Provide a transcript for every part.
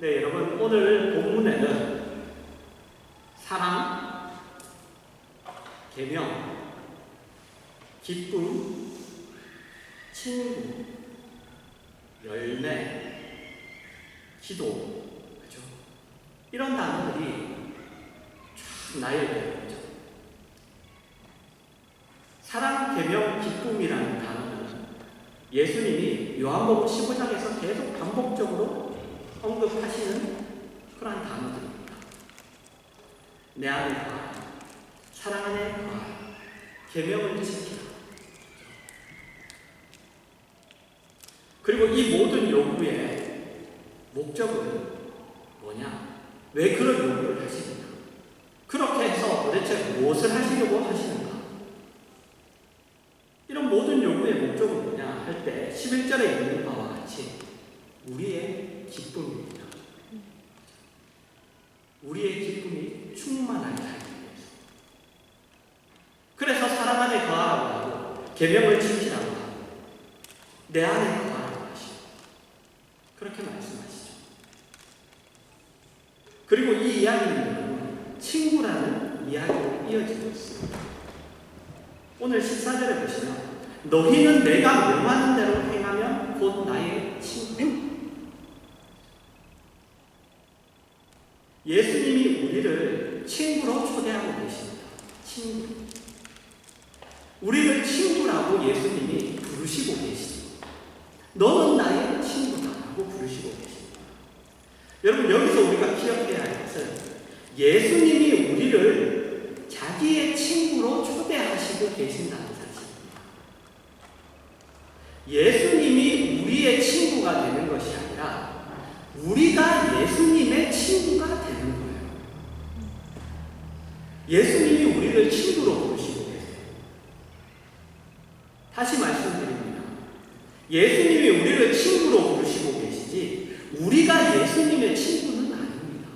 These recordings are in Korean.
네, 여러분, 오늘 본문에는 사랑, 계명, 기쁨, 친구, 열매, 기도, 그죠? 이런 단어들이 쫙 나열되어 있죠. 사랑, 계명, 기쁨이라는 단어는 예수님이 요한복음 15장에서 계속 반복적으로 언급하시는 그러한 단어들입니다. 내 안에 거하라, 사랑 안에 거하라, 계명을 지키라. 그리고 이 모든 요구의 목적은 뭐냐? 왜 그런 요구를 하시느냐? 그렇게 해서 도대체 무엇을 하시려고 하시는가? 이런 모든 요구의 목적은 뭐냐 할 때 11절에 있는 바와 같이 우리의 기쁨입니다. 우리의 기쁨이 충만하게 살기 위해서. 그래서 사랑 안에 거하라고 하고 계명을 지키라고 하고 내 안에 거하라고 하시고 그렇게 말씀하시죠. 그리고 이 이야기는 친구라는 이야기로 이어지고 있습니다. 오늘 14절에 보시면 너희는 내가 명하는 대로 행하면 곧 나의 친구. 예수님이 우리를 친구로 초대하고 계십니다. 친구. 우리를 친구라고 예수님이 부르시고 계십니다. 너는 나의 친구다라고 부르시고 계십니다. 여러분, 여기서 우리가 기억해야 할 것은 예수님이 우리를 자기의 친구로 초대하시고 계신다는 사실입니다. 예수님이 우리의 친구가 되는 것이 아니라 우리가 예수님의 친구가 되는 거예요. 예수님이 우리를 친구로 부르시고 계세요. 다시 말씀드립니다. 예수님이 우리를 친구로 부르시고 계시지 우리가 예수님의 친구는 아닙니다.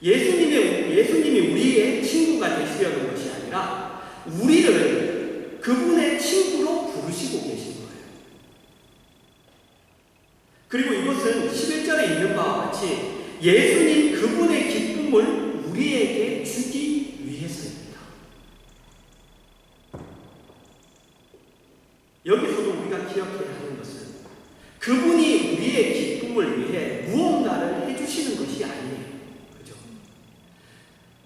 예수님이 우리의 친구가 되시려는 것이 아니라 우리를 그분의 친구로 부르시고 계신 거예요. 그리고 이것은 11절에 있는 바와 같이 예수님 그분의 기쁨을 우리에게 주기 위해서입니다. 여기서도 우리가 기억해야 하는 것은 그분이 우리의 기쁨을 위해 무언가를 해주시는 것이 아니에요. 그죠?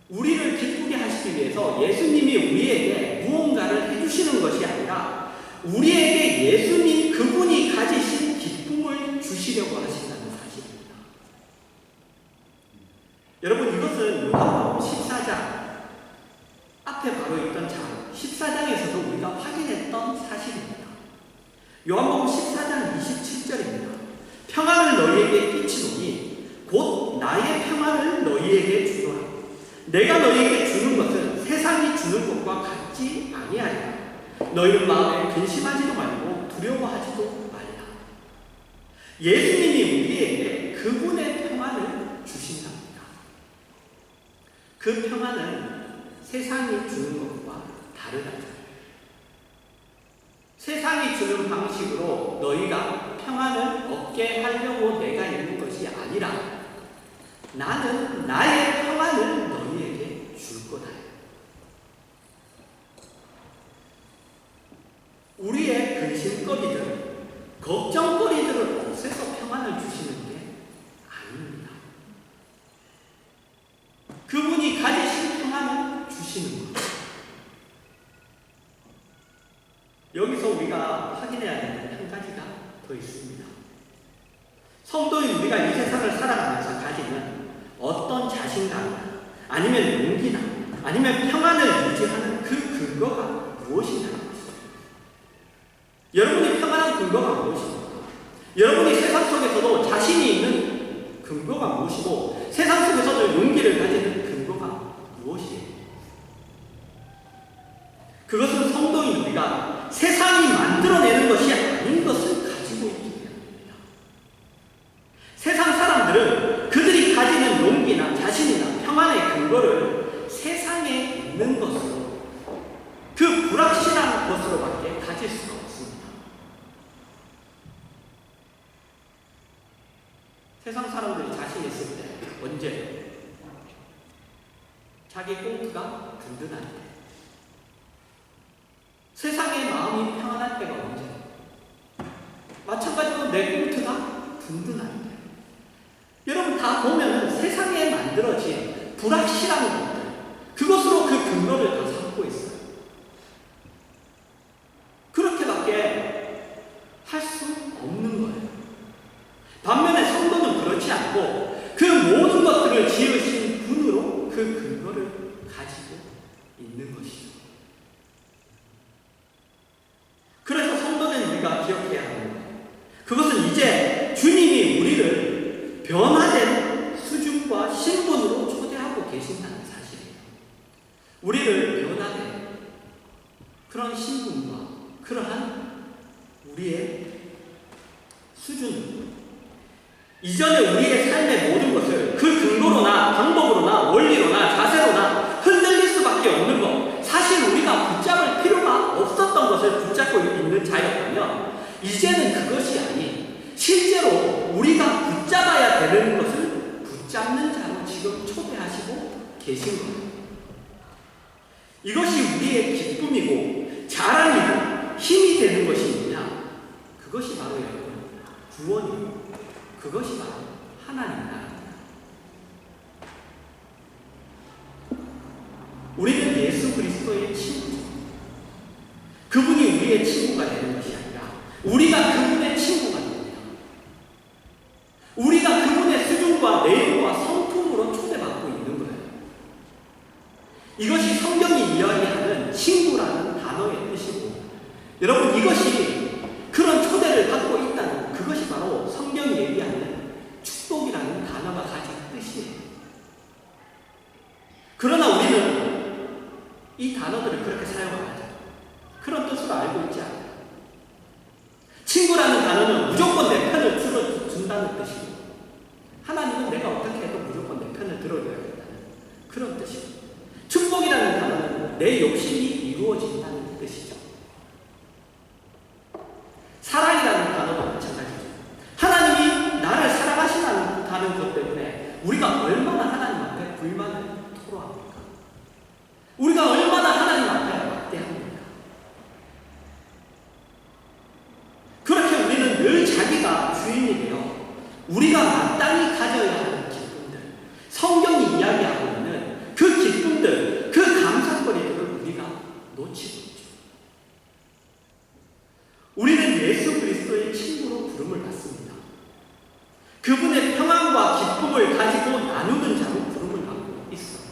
우리를 기쁘게 하시기 위해서 예수님이 우리에게 무언가를 해주시는 것이 아니라 우리에게 예수님 그분이 가지신 기쁨을 주시려고 하신다는 사실입니다. 여러분, 이것은 요한복음 14장 앞에 바로 있던 장 14장에서도 우리가 확인했던 사실입니다. 요한복음 14장 27절입니다. 평안을 너희에게 끼치노니 곧 나의 평안을 너희에게 주노라. 내가 너희에게 주는 것은 세상이 주는 것과 같지 아니하리라. 너희는 마음에 근심하지도 말고 두려워하지도 말라. 예수님이 우리에게 그분의 평안을 주신답니다. 그 평안은 세상이 주는 것과 다르다. 세상이 주는 방식으로 너희가 평안을 얻게 하려고 내가 있는 것이 아니라 나는 나의 평안을 너희에게 줄 거다. 우리의 근심거리들, 걱정거리들을 없애서 평안을 주시는 게 아닙니다. 그분이 가지신 평안을 주시는 것. 여기서 우리가 확인해야 되는 한 가지가 더 있습니다. 성도인 우리가 이 세상을 살아가면서 가지는 어떤 자신감이나 아니면 용기나 아니면 평안을 유지하는 그 근거가 무엇이냐는 것입니다. 여러분이 평안한 근거가 무엇입니까? 여러분이 세상 속에서도 자신이 있는 근거가 무엇이고 세상 속에서도 용기를 가지는 근거가 무엇이에요? 그것은 성도인 우리가 세상이 만들어내는 것이 아닌 것을 가지고 있기 때문입니다. 세상 사람들은 그들이 가지는 용기나 자신이나 평안의 근거를 세상에 있는 것으로 그 불확실한 것으로밖에 가질 수가 없습니다. 세상 사람들이 자신 있을 때 언제? 자기 꽁트가 든든할 때. 세상의 마음이 평안할 때가 언제? 마찬가지로 내 꽁트가 든든할 때. 여러분 다 보면은 세상에 만들어진 불확실한 것들, 그것으로 그 근거를 다 삼고 있어요. 그렇게밖에 할 수 없는 거예요. 반면에 성도는 그렇지 않고 그 모든 것들을 지으신 분으로 그 근거를 가지고 있는 것이죠. 그래서 성도는 우리가 기억해야 하는 거예요. 그것은 이제 주님이 우리를 변화된 수준과 신분으로 초대하고 계신다는 사실이에요. 우리를 변화된 그런 신분과 그러한 우리의 수준, 이전에 우리의 삶의 모든 것을 그 근거로나 방법으로나 원리로나 자세로나 흔들릴 수밖에 없는 것, 사실 우리가 붙잡을 필요가 없었던 것을 붙잡고 있는 자였다면 이제는 그것이 아닌 실제로 우리가 붙잡아야 되는 것을 붙잡는 자로 지금 초대하시고 계신 거예요. 이것이 우리의 기쁨이고 자랑이고 힘이 되는 것이 있냐? 그것이 바로 여러분 구원이고 그것이 바로 하나님 나라입니다. 우리는 예수 그리스도의 친구죠. 그분이 우리의 친구가 되는 것이 아니라 우리가 그분의 친구가 됩니다. 우리가 그분의 수준과 내용과 성품으로 초대받고 있는 거예요. 이것이 성경이 이야기하는 친구라는 단어의 뜻이고, 여러분 이것이 그런 초대를 받고 있다는 그것이 바로 성경이 얘기하는 축복이라는 단어가 가진 뜻이에요. 그러나 우리는 이 단어들을 그렇게 사용 안 하죠. 그런 뜻으로 알고 있지 않아요. 친구라는 단어는 무조건 내 편을 들어준다는 뜻이고, 하나님은 내가 어떻게 해도 무조건 내 편을 들어줘야겠다는 그런 뜻이고, 축복이라는 단어는 내 욕심이 이루어진다는 뜻이죠. 사랑이라는 단어도 마찬가지죠. 하나님이 나를 사랑하신다는 것 때문에 우리가 얼마나 하나님 앞에 불만을 토로합니까? 우리가 얼마나 하나님 앞에 막대합니까? 그렇게 우리는 늘 자기가 주인이 되어 우리가 마땅히 가져야 하는 기쁨들, 성경이 이야기하고 있는 그 기쁨들, 그 감사거리들을 우리가 놓치고 있죠. 우리는 예수 그리스도의 친구로 부름을 받습니다. 그분의 평안과 기쁨을 가지고 나누는 자로 부름을 받고 있어요.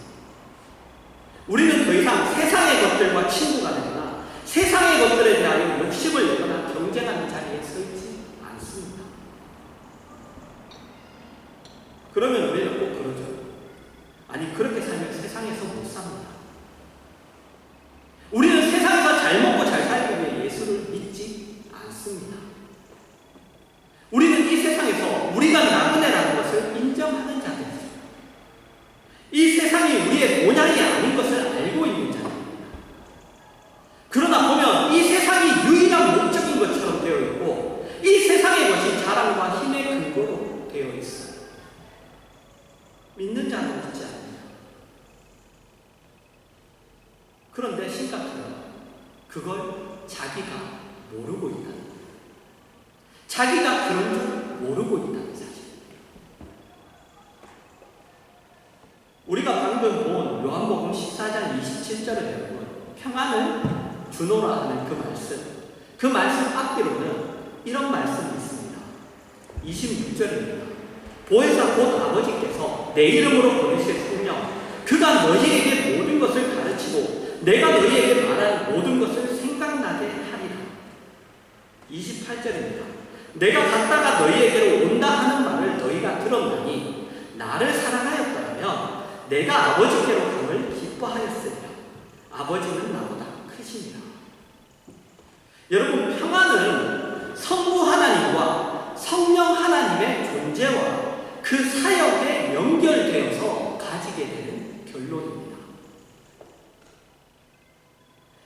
우리는 더 이상 세상의 것들과 친구가 되거나 세상의 것들에 대하여 욕심을 내거나 경쟁하는 자리에 서 있지 않습니다. 그러면 우리는 꼭 그러죠. 아니 그렇게 살면 세상에서 못 삽니다. 우리는 세상에서 잘 먹고 잘 살기 위해 예수를 믿지 않습니다. 우리는 이 세상에서 우리가 나그네라는 것을 인정하는 자들이죠. 이 세상이 우리의 본향이 아닌 것을 알고 있는 자들입니다. 그러나 보면 이 세상이 유일한 목적인 것처럼 되어 있고 이 세상의 것이 자랑과 힘의 근거로 되어 있어요. 믿는 자는 믿지 않습니다. 그런데 심각해요. 그걸 자기가 모르고 있다는 거예요. 자기가 그런 줄 모르고 있다는 사실. 우리가 방금 본 요한복음 14장 27절에 보면 평안을 주노라 하는 그 말씀 앞뒤로는 이런 말씀이 있습니다. 26절입니다. 보혜사 곧 아버지께서 내 이름으로 보내실 성령, 그가 너희에게 모든 것을 가르치고 내가 너희에게 말한 모든 것을 생각나게 하리라. 28절입니다. 내가 갔다가 너희에게로 온다 하는 말을 너희가 들었나니 나를 사랑하였더라면 내가 아버지께로 감을 기뻐하였으리라. 아버지는 나보다 크시니라. 여러분 평안은 성부 하나님과 성령 하나님의 존재와 그 사역에 연결되어서 가지게 되는 결론입니다.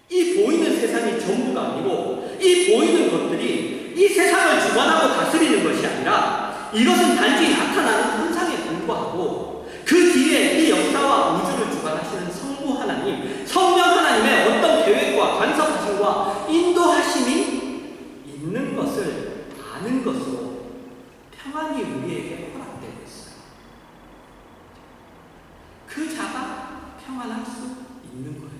이 보이는 세상이 전부가 아니고 이 보이는 것들이 이 세상을 주관하고 다스리는 것이 아니라 이것은 단지 나타나는 현상에 불과하고 그 뒤에 이 역사와 우주를 주관하시는 성부 하나님, 성령 하나님의 어떤 계획과 간섭하심과 인도하심이 있는 것을 아는 것으로 평안이 우리에게 허락되고 있어요. 그 자가 평안할 수 있는 거예요.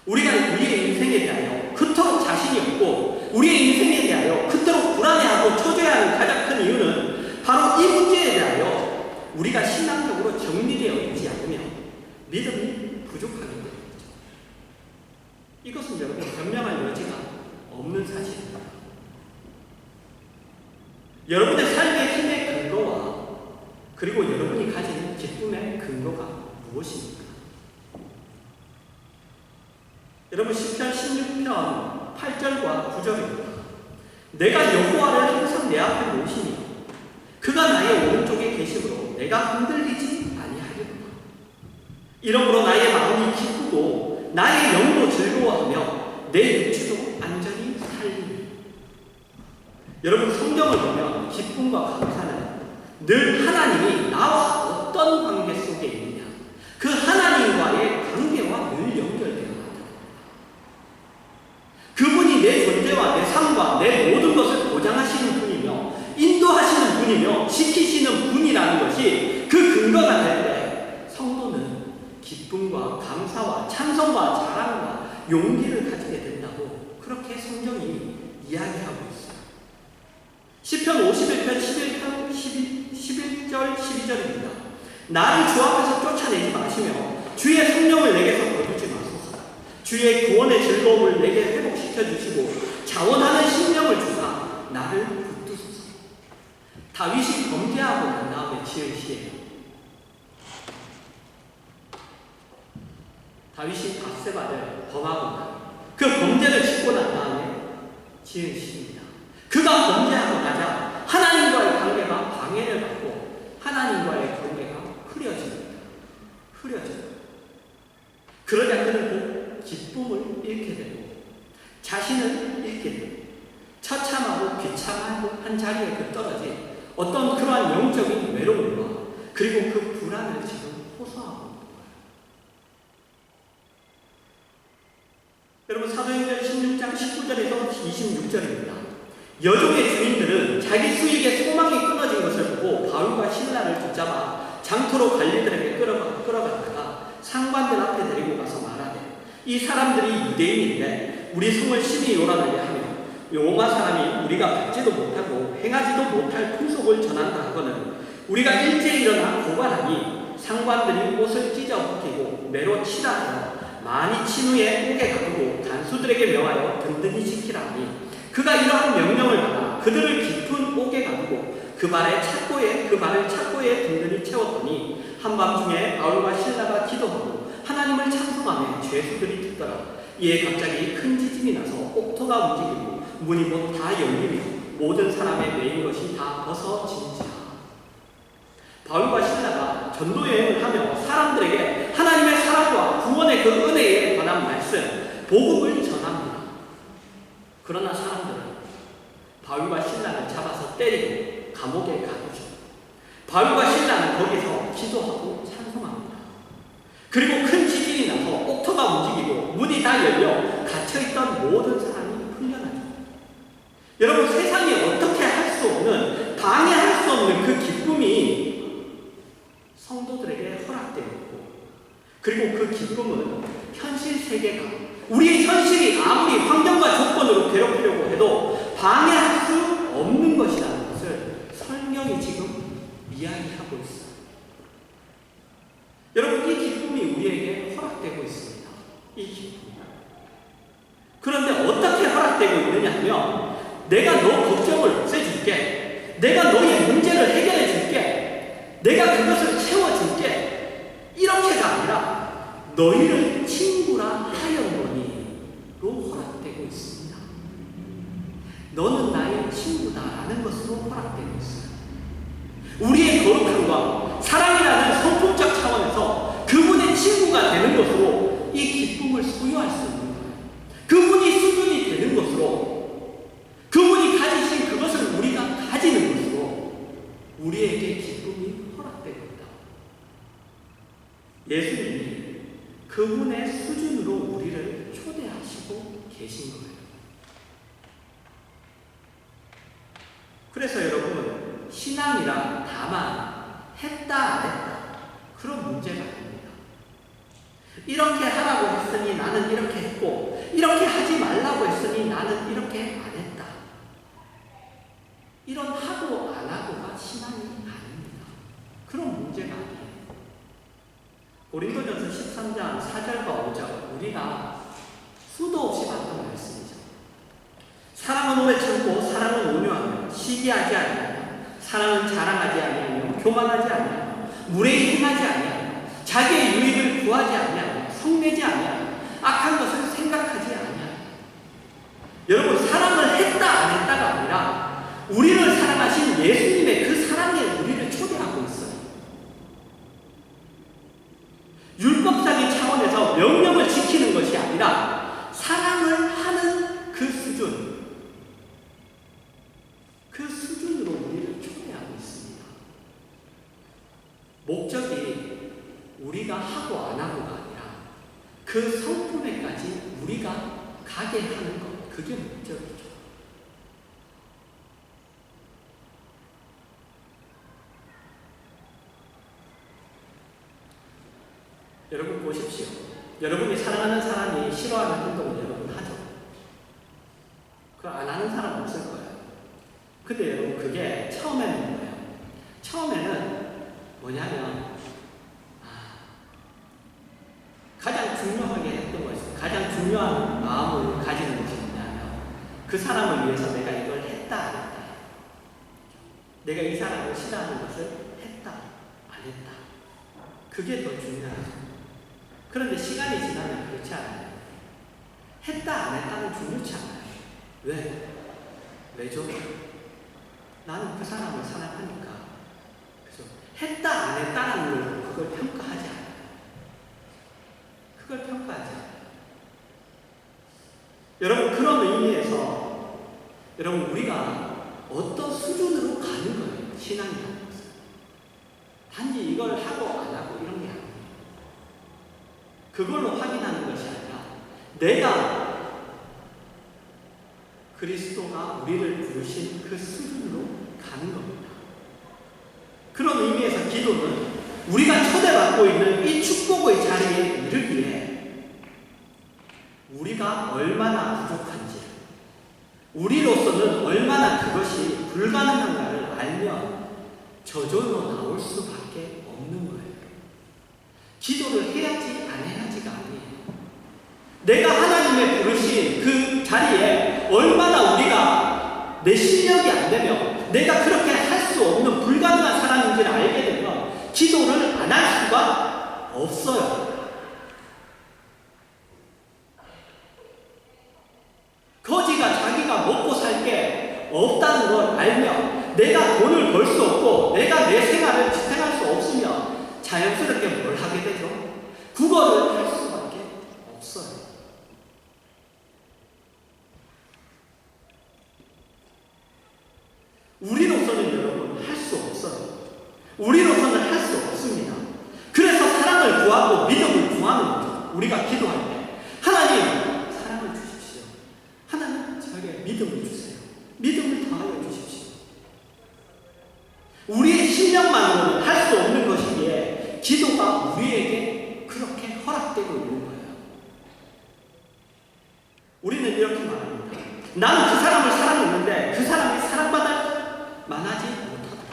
우리가 우리의 인생에 대하여 그토록 자신이 없고 우리의 인생에 대하여 그토록 불안해하고 초조해하는 가장 큰 이유는 바로 이 문제에 대하여 우리가 신앙적으로 정리되어 있지 않으면 믿음이 부족하기 때문이죠. 이것은 여러분 변명할 여지가 없는 사실입니다. 여러분의 삶의 힘의 근거와 그리고 여러분이 가진 기쁨의 근거가 무엇입니까? 여러분 시편 16편 8절과 9절입니다. 내가 여호와를 항상 내 앞에 모시니 그가 나의 오른쪽에 계심으로 내가 흔들리지 아니하리로다. 이러므로 나의 마음이 기쁘고 나의 영도 즐거워하며 내 육체도 안전히 살리니. 여러분 성경을 보면 기쁨과 감사는 늘 하나님이 나와 어떤 관계 속에 있느냐, 그 하나님과의 관계와 늘 연결되어 그분이 내 존재와 내 삶과 내 모든 것을 보장하시는 분이며 인도하시는 분이며 지키시는 분이라는 것이 그 근거가 될 때 성도는 기쁨과 감사와 찬송과 자랑과 용기를 가지게 된다고 그렇게 성경이 이야기하고 있어요. 시편 51편 11절 12절입니다. 나를 주 앞에서 쫓아내지 마시며 주의 성령을 내게서 거두지 마소서. 주의 구원의 즐거움을 내게 회복시켜 주시고 자원하는 심령을 주사 나를 붙드소서. 다윗이 범죄하고 난 다음에 지은 시예요. 다윗이 밧세바를 범하고 그 범죄를 짓고 난 다음에 지은 시입니다. 그가 범죄하고 나자 하나님과의 관계가 방해를 받고 하나님과의 관계가 흐려집니다. 그러자 그는 그 기쁨을 잃게 되고 자신을 잃게 되고 처참하고 비참한 한 자리에 떨어진 어떤 그러한 영적인 외로움과 그리고 그 불안을 지금 호소하고 있는 거예요. 여러분 사도행전 16장 19절에서 26절입니다. 여종의 주인들은 자기 수익의 소망이 끊어진 것을 보고 바울과 실라를 붙잡아 장터로 갈리들에게 끌어갔다가 상관들 앞에 데리고 가서 말하되 이 사람들이 유대인인데 우리 성을 심히 요란하게 하며 로마 사람이 우리가 받지도 못하고 행하지도 못할 풍속을 전한다 하거늘 우리가 일제히 일어나 고발하니 상관들이 옷을 찢어 벗기고 매로 치라 하여 많이 친 후에 옥에 가두고 간수들에게 명하여 든든히 지키라 하니 그가 이러한 명령을 받아 그들을 깊은 옥에 가두고 그 발을 착고에 든든히 채웠더니 한밤중에 바울과 실라가 기도하고 하나님을 찬송하며 죄수들이 듣더라. 이에 갑자기 큰 지진이 나서 옥토가 움직이고 문이 곧 다 열리며 모든 사람의 매인 것이 다 벗어진지라. 바울과 실라가 전도 여행을 하며 사람들에게 하나님의 사랑과 구원의 그 은혜에 관한 말씀, 복음을 전합니다. 그러나 사람들은 바울과 신라를 잡아서 때리고 감옥에 가두죠. 바울과 신라는 거기서 기도하고 찬송합니다. 그리고 큰 지진이 나서 옥토가 움직이고 문이 다 열려 갇혀있던 모든 사람이 풀려나죠. 여러분 세상이 어떻게 할 수 없는, 방해할 수 없는 그 기쁨이 성도들에게 허락되었고 그리고 그 기쁨은 현실 세계가 우리의 현실이 아무리 환경과 조건으로 괴롭히려고 해도 방해할 수 없는 것이라는 것을 성경이 지금 이야기하고 있어요. 여러분 이 기쁨이 우리에게 허락되고 있습니다. 이 기쁨. 그런데 어떻게 허락되고 있느냐 하면 내가 너 걱정을 없애줄게. 내가 너의 문제를 해결해 줄게. 내가 그것을 채워줄게. 이렇게가 아니라 너희를 친구라 하였노니로 허락되고 있습니다. 너는 나의 친구다라는 것으로 허락되고 있어요. 우리의 거룩함과 사랑이라는 성품적 차원에서 그분의 친구가 되는 것으로 이 기쁨을 소유할 수 있는 거예요. 그분이 수준이 되는 것으로 그분이 가지신 그것을 우리가 가지는 우리에게 기쁨이 허락되고 있다. 예수님이 그분의 수준으로 우리를 초대하시고 계신 거예요. 그래서 여러분, 신앙이란 다만 했다 안 했다 그런 문제가 아닙니다. 이렇게 하라고 했으니 나는 이렇게 했고, 이렇게 하지 말라고 했으니 나는 이렇게 안 했다. 이런 하고 안 하고가 신앙이 아닙니다. 그런 문제가 아니에요. 고린도전서 13장 4절과 5절, 우리가 수도 없이 봤던 말씀이죠. 사랑은 오래 참고 사랑은 온유하며 시기하지 아니하며 사랑은 자랑하지 아니하며 교만하지 아니하며 물에 행하지 아니하며 자기의 유익을 구하지 아니하며 성내지 아니하며 악한 것을 생각하지 아니하며. 여러분, 사랑을 했다 안 했다가 아니라 우리를 사랑하신 예수님의 그 사랑에 우리를 초대하고 있어요. 율법적인 차원에서 명령을 지키는 것이 아니라 사랑을 하는 그 수준, 그 수준으로 우리를 초대하고 있습니다. 목적이 우리가 하고 안 하고가 아니라 그 성품에까지 우리가 가게 하는 것, 그게 목적이죠. 여러분 보십시오. 여러분이 사랑하는 사람이 싫어하는 행동을 여러분 하죠. 그걸 안 하는 사람 없을 거예요. 근데 여러분, 그게 처음에는 뭐예요? 처음에는 뭐냐면 가장 중요하게 했던 것이, 가장 중요한 마음을 가지는 것이 뭐냐면 그 사람을 위해서 내가 이걸 했다 안 했다, 내가 이 사람을 싫어하는 것을 했다 안 했다, 그게 더 중요하죠. 그런데 시간이 지나면 그렇지 않아요. 했다 안 했다는 중요치 않아요. 왜? 왜죠? 나는 그 사람을 사랑하니까. 그래서 했다 안 했다는 걸, 그걸 평가하지 않아요. 그걸 평가하지 않아요. 여러분, 그런 의미에서 여러분, 우리가 어떤 수준으로 가는 거예요. 신앙이라는 것은. 단지 이걸 하고 안 하고 이런 게 아니에요. 그걸로 확인하는 것이 아니라 내가 그리스도가 우리를 부르신 그 수준으로 가는 겁니다. 그런 의미에서 기도는 우리가 초대받고 있는 이 축복의 자리에 이르기에 우리가 얼마나 부족한지, 우리로서는 얼마나 그것이 불가능한가를 알면 저절로 나올 수밖에 없는 거예요. 기도를 해야지 안 해야지가 아니에요. 내가 하나님의 부르신 그 자리에 얼마나 우리가 내 실력이 안 되면, 내가 그렇게 할 수 없는 불가능한 사람인지를 알게 되면 기도를 안 할 수가 없어요. 거지가 자기가 먹고 살 게 없다는 걸 알면, 내가 돈을 벌 수 없고 내가 내 생활을 지탱할 수 없으면 자연스럽게 뭘 하게 되죠? 국어를 할 수밖에 없어요. 우리로서는 여러분 할 수 없어요. 우리로서는 할 수 없습니다. 그래서 사랑을 구하고 믿음을 구하는 거죠. 우리가 기도할 때 하나님 사랑을 주십시오. 하나님 저에게 믿음을 주세요. 믿음을 더하여 주십시오. 우리의 실력만으로는 할 수 없는 것이기에 기도가 우리에게 그렇게 허락되고 있는 거예요. 우리는 이렇게 말합니다. 나는 그 사람을 사랑했는데 그 사람이 사랑받을 만하지 못하다.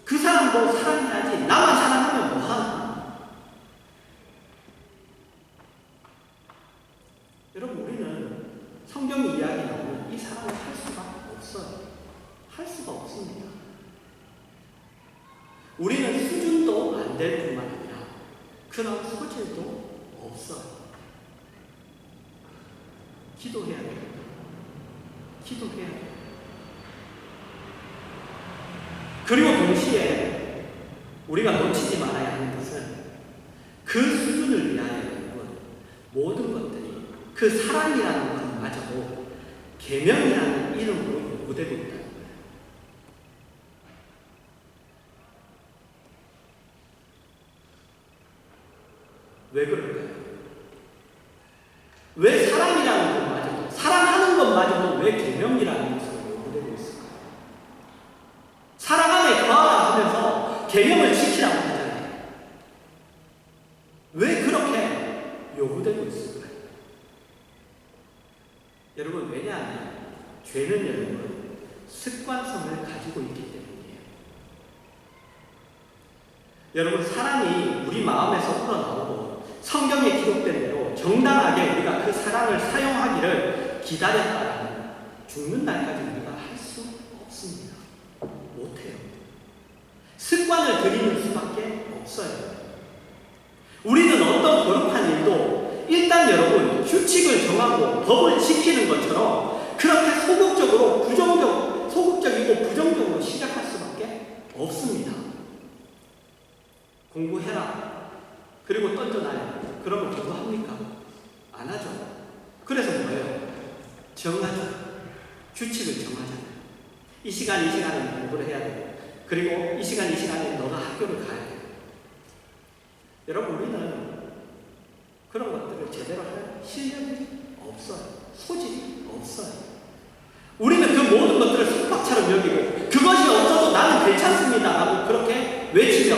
그 사람도 사랑해야지, 나만 사랑하면 뭐하나. 여러분, 우리는 성경이 이야기하는 이 사랑을 할 수가 없어요. 할 수가 없습니다. 우리는 수준도 안 될 뿐만 아니라 그런 소질도 없어요. 기도해야 됩니다. 기도해야 됩니다. 그리고 동시에 우리가 놓치지 말아야 하는 것은 그 수준을 위하여 모든 것들이 그 사랑이라는 것마저도 계명이라는 이름으로 요구되고 있다는 거예요. 왜 그럴까요? 왜 사랑이라는 것마저도, 사랑하는 것마저도 왜 계명이라는 것으로 요구되고 있을까요? 사랑함에 거하라 하면서 계명을 지키라고 하잖아요. 왜 그렇게 요구되고 있을까요? 여러분, 왜냐하면 죄는 여러분 습관성을 가지고 있기 때문이에요. 여러분, 사랑이 우리 마음에서 우러나오고 성경에 기록된 대로 정당하게 우리가 그 사랑을 사용하기를 기다렸다면 죽는 날까지 우리가 할 수 없습니다. 못해요. 습관을 들이는 수밖에 없어요. 우리는 어떤 거룩한 일도 일단 여러분 규칙을 정하고 법을 지키는 것처럼 그렇게 소극적이고 부정적으로 시작할 수밖에 없습니다. 공부해라. 그리고 던져놔요. 그러면 공부합니까? 안 하죠. 그래서 뭐예요? 정하죠. 규칙을 정하잖아요. 이 시간에 공부를 해야 돼요. 그리고 이 시간에 너가 학교를 가야 돼요. 여러분, 우리는 그런 것들을 제대로 할 실력이 없어요. 소질이 없어요. 우리는 그 모든 것들을 속박처럼 여기고 그것이 없어도 나는 괜찮습니다 라고 그렇게 외치며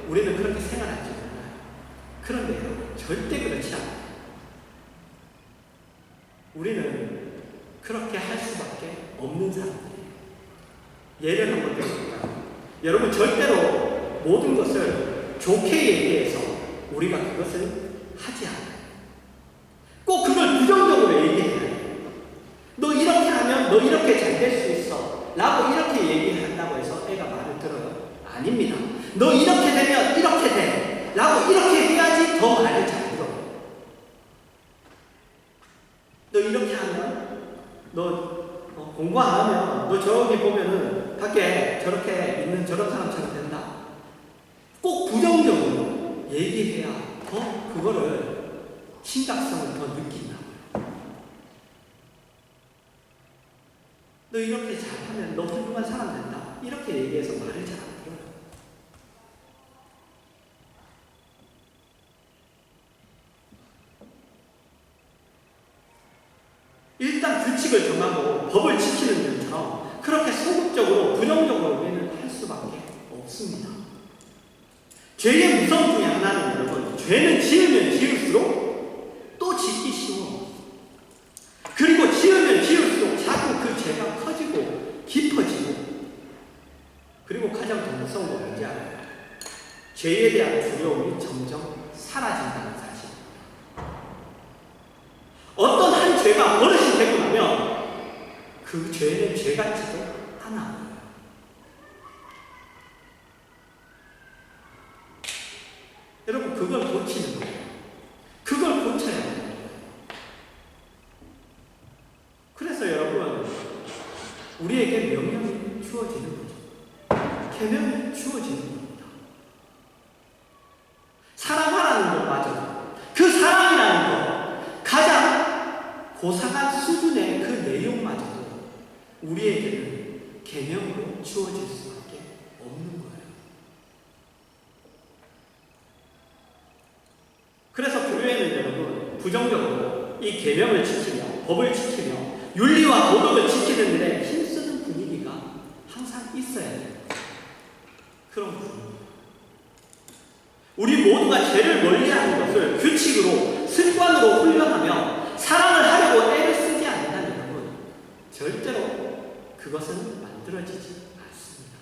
우리는 그렇게 생활하지 않아요. 그런데 여러분, 절대 그렇지 않아요. 우리는 그렇게 할 수밖에 없는 사람들이에요. 예를 한번 들어볼까요? 여러분, 절대로 모든 것을 좋게 얘기해서 우리가 그것을 하지 않아요. 꼭 그걸 부정적으로 얘기해야 해요. 너 이렇게 하면 너 이렇게 잘 될 수 있어 라고 이렇게 얘기한다고 해서 애가 말을 들어요? 아닙니다. 너 이렇게 되면 이렇게 돼 라고 이렇게 해야지 더 말을 잘 들어요. 너 이렇게 하면 너 공부 안 하면 너 저기 보면은 밖에 저렇게 있는 저런 사람처럼 된다. 꼭 부정적으로 얘기해야 더 그거를 심각성을 더 느낀다고요. 너 이렇게 잘하면 너 훌륭한 사람 된다. 이렇게 얘기해서 말을 잘 안 들어요. 일단 규칙을 정하고 법을 지키는 일처럼 그렇게 소극적으로 부정적으로 우리는 할 수밖에 없습니다. 죄의 무서움 중에 하나는 여러분, 죄는 지으면 지을수록 또 짓기 쉬워. 그리고 지으면 지을수록 자꾸 그 죄가 커지고 깊어지고, 그리고 가장 더 무서운 건 뭔지 알아요? 죄에 대한 두려움이 점점 사라진다는 사실입니다. 어떤 한 죄가 버릇이 되고 나면 그 죄는 죄 같지도 않아. 여러분, 그걸 고치는 거예요. 그걸 고쳐야 돼요. 그래서 여러분, 우리에게 명령이 주어지는 거죠. 계명이 주어지는 겁니다. 사랑하라는 것마저, 그 사랑이라는 것, 가장 고상한 수준의 그 내용마저도 우리에게는 계명으로 주어질 수밖에 없는 거예요. 그래서 교회는 여러분, 부정적으로 이 계명을 지키며 법을 지키며 윤리와 도덕을 지키는 일에 힘쓰는 분위기가 항상 있어야 돼요. 그런 분위기. 우리 모두가 죄를 멀리하는 것을 규칙으로, 습관으로 훈련하며 사랑을 하려고 애를 쓰지 않는다면 여러분, 절대로 그것은 만들어지지 않습니다.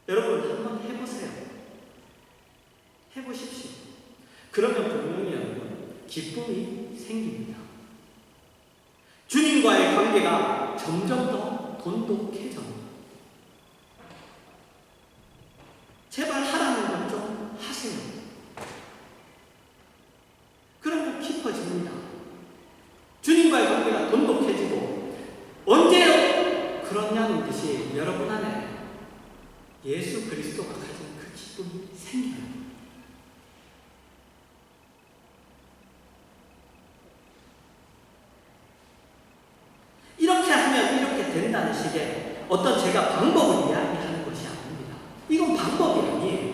여러분, 한번 해보세요. 해보십시오. 그러면 분명히 여러분, 기쁨이 생깁니다. 주님과의 관계가 점점 더 돈독해져요. 제발 하라는 건 좀 하세요. 그러면 깊어집니다. 주님과의 관계가 돈독해지고, 언제 그러냐는 듯이 여러분 안에 예수 그리스도가 가진 그 기쁨이 생겨요. 이렇게 하면 이렇게 된다는 식의 어떤 제가 방법을 이야기하는 것이 아닙니다. 이건 방법이 아니에요.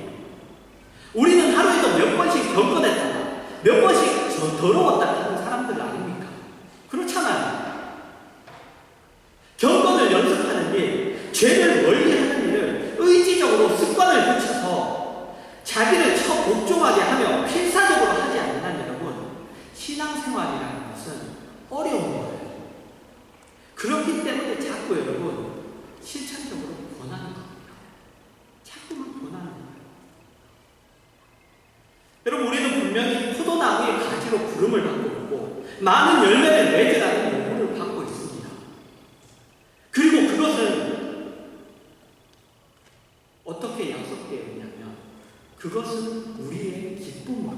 우리는 하루 더러웠다 하는 사람들 아닙니까? 그렇잖아요. 경건을 연습하는 일, 죄를 멀리하는 일을 의지적으로 습관을 붙여서 자기를 복종하게 하며 필사적으로 하지 않는 여러분, 신앙생활이라는 것은 어려운 거예요. 그렇기 때문에 자꾸 여러분 실천적으로 권하는 겁니다. 자꾸만 권하는 거예요. 여러분, 우리는 분명히 포도나무의 가지로 구름을 받고 있고 많은 열매를 맺으라는 요구를 받고 있습니다. 그리고 그것은 어떻게 약속되어 있냐면 그것은 우리의 기쁨으로,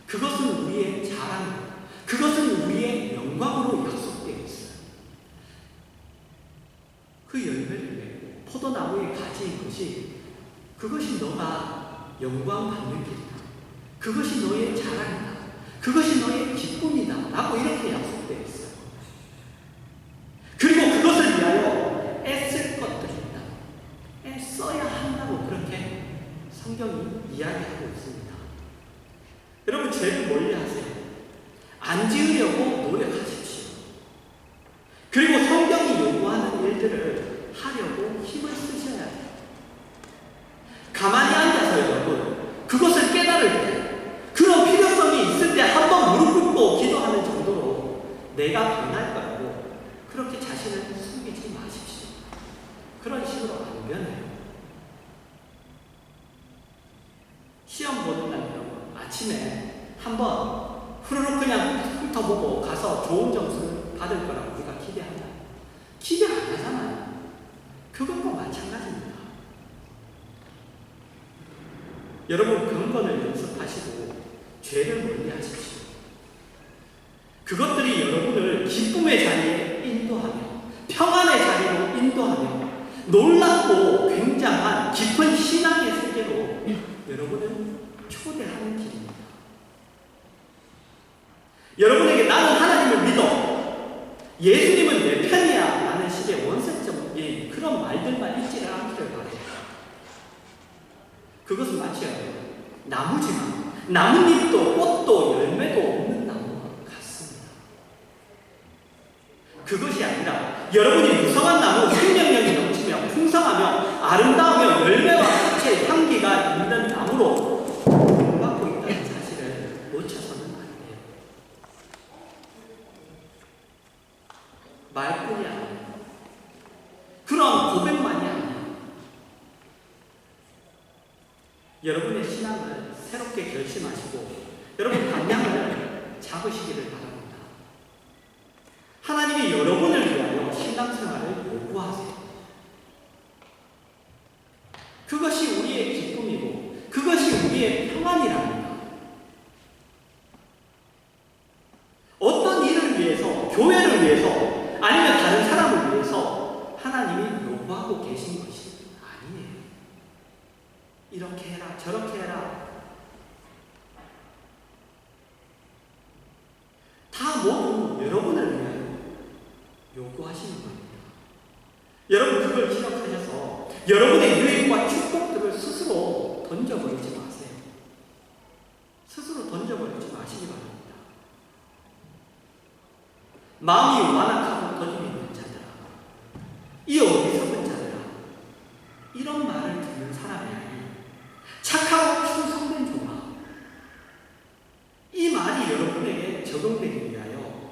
그것은 우리의 자랑으로, 그것은 우리의 영광으로 약속되어 있어요. 그 열매를 맺고 포도나무의 가지인 것이, 그것이 너가 영광 받는 길이다, 그것이 너의 자랑이다, 그것이 너의 기쁨이다 라고 이렇게 약속되어 있어요. 그리고 그것을 위하여 애쓸 것들이 있다, 애써야 한다고 그렇게 성경이 이야기하고 있습니다. 여러분, 죄를 멀리하세요. 안 지으려고 노력하십시오. 그리고 성경이 요구하는 일들을 하려고 힘을 쓰셔야 해요. 가만히 앉아서 여러분 그것을 깨달을 때, 그런 필요성이 있을 때 한번 무릎 꿇고 기도하는 정도로 내가 변할 거라고 그렇게 자신을 숨기지 마십시오. 그런 식으로 안 변해요. 시험 보는 날 여러분, 아침에 한번 후루룩 그냥 훑어보고 가서 좋은 점수를 받을 거라고 우리가 기대하나요? 기대 안 하잖아요. 그것과 마찬가지입니다. 여러분, 경건을 연습하시고 죄를 멀리하십시오. 그것들이 여러분을 기쁨의 자리에 인도하며 평안의 자리로 인도하며 놀랍고 굉장한 깊은 신앙의 세계로 여러분을 초대하는 길입니다. 여러분에게 나는 하나님을 믿어, 예수님은 내 편이야 라는 식의 원색적인 그런 말들만 있지를 않기를 바랍니다. 그것은 마치 나무지만 나뭇잎도 꽃도 열매도 없는 나무와 같습니다. 그것이 아니라 여러분이 무성한 나무, 생명력이 넘치며 풍성하며 아름다우며 열매와 꽃의 향기가 있는 나무로 본받고 있다는 사실을 놓쳐서는 안 돼요. 말뿐이 아니에요. 그런 고백만이 아니에요. 여러분의 신앙을 새롭게 결심하시고 여러분 방향을 잡으시기를 바랍니다. 하나님이 여러분을 위하여 신앙생활을 요구하세요. 그것이 우리의 기쁨이고 그것이 우리의 평안이랍니다. 어떤 일을 위해서, 교회를 위해서, 아니면 다른 사람을 위해서 하나님이 요구하고 계신 것이 아니에요. 이렇게 해라, 저렇게 해라. 다 모두 여러분을 위하여 요구하시는 겁니다. 여러분, 그걸 기억하셔서 여러분의 유익과 축복들을 스스로 던져버리지 마세요. 스스로 던져버리지 마시기 바랍니다. 마음이 완악하고 더dim이 있는 자들아, 이 어리석은 자들아, 이런 말을 듣는 사람이 아니 착하고 충성된 종아, 이 말이 여러분에게 적용되기 위하여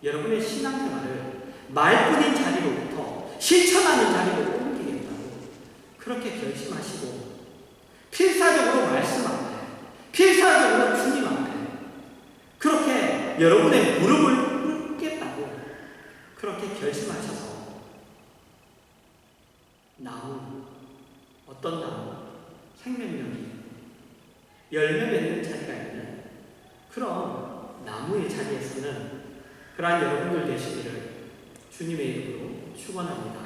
여러분의 신앙생활을 말뿐인 자리로부터 실천하는 자리로 옮기겠다고 그렇게 결심하시고 필사적으로 말씀 앞에, 필사적으로 주님 앞에 그렇게 여러분의 무릎을 꿇겠다고 그렇게 결심하셔서 나무, 어떤 나무? 생명력이 열매 맺는 자리가 있는 그런 나무의 자리에서는 그러한 여러분들 되시기를 주님의 이름으로 축원합니다.